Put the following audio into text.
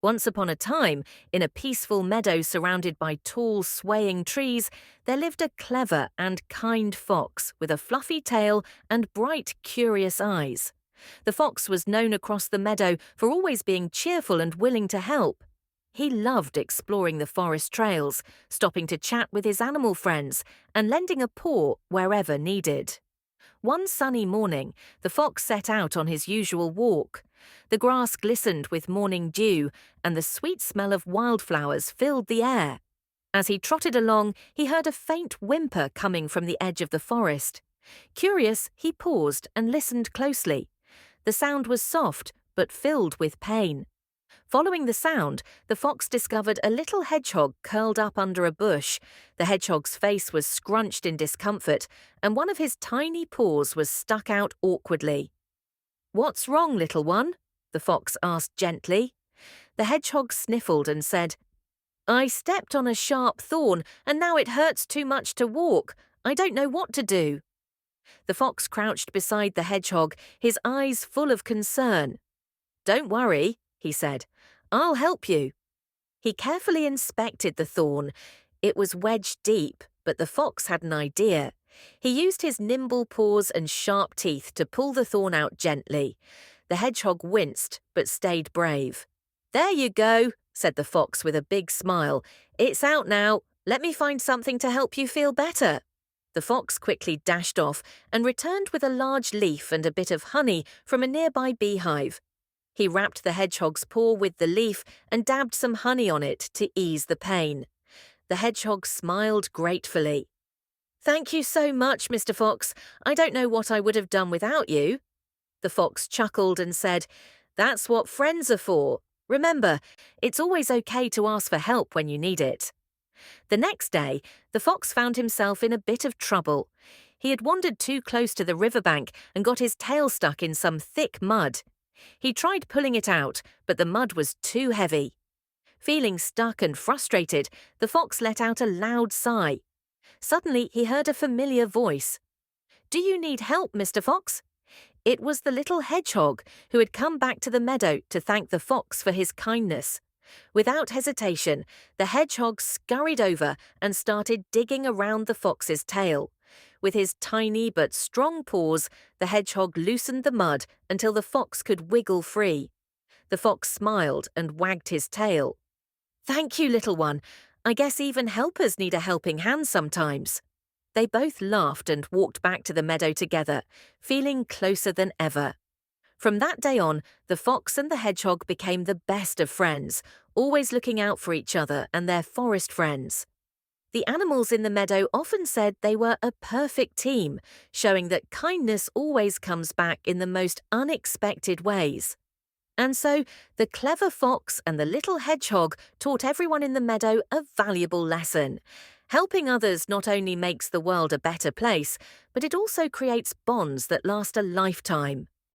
Once upon a time, in a peaceful meadow surrounded by tall, swaying trees, there lived a clever and kind fox with a fluffy tail and bright, curious eyes. The fox was known across the meadow for always being cheerful and willing to help. He loved exploring the forest trails, stopping to chat with his animal friends, and lending a paw wherever needed. One sunny morning, the fox set out on his usual walk. The grass glistened with morning dew, and the sweet smell of wildflowers filled the air. As he trotted along, he heard a faint whimper coming from the edge of the forest. Curious, he paused and listened closely. The sound was soft, but filled with pain. Following the sound, the fox discovered a little hedgehog curled up under a bush. The hedgehog's face was scrunched in discomfort, and one of his tiny paws was stuck out awkwardly. "What's wrong, little one?" the fox asked gently. The hedgehog sniffled and said, "I stepped on a sharp thorn, and now it hurts too much to walk. I don't know what to do." The fox crouched beside the hedgehog, his eyes full of concern. "Don't worry," he said. "I'll help you." He carefully inspected the thorn. It was wedged deep, but the fox had an idea. He used his nimble paws and sharp teeth to pull the thorn out gently. The hedgehog winced, but stayed brave. "There you go," said the fox with a big smile. "It's out now. Let me find something to help you feel better." The fox quickly dashed off and returned with a large leaf and a bit of honey from a nearby beehive. He wrapped the hedgehog's paw with the leaf and dabbed some honey on it to ease the pain. The hedgehog smiled gratefully. "Thank you so much, Mr. Fox. I don't know what I would have done without you." The fox chuckled and said, "That's what friends are for. Remember, it's always okay to ask for help when you need it." The next day, the fox found himself in a bit of trouble. He had wandered too close to the riverbank and got his tail stuck in some thick mud. He tried pulling it out, but the mud was too heavy. Feeling stuck and frustrated, the fox let out a loud sigh. Suddenly, he heard a familiar voice. "Do you need help, Mr. Fox?" It was the little hedgehog who had come back to the meadow to thank the fox for his kindness. Without hesitation, the hedgehog scurried over and started digging around the fox's tail. With his tiny but strong paws, the hedgehog loosened the mud until the fox could wiggle free. The fox smiled and wagged his tail. "Thank you, little one. I guess even helpers need a helping hand sometimes." They both laughed and walked back to the meadow together, feeling closer than ever. From that day on, the fox and the hedgehog became the best of friends, always looking out for each other and their forest friends. The animals in the meadow often said they were a perfect team, showing that kindness always comes back in the most unexpected ways. And so, the clever fox and the little hedgehog taught everyone in the meadow a valuable lesson. Helping others not only makes the world a better place, but it also creates bonds that last a lifetime.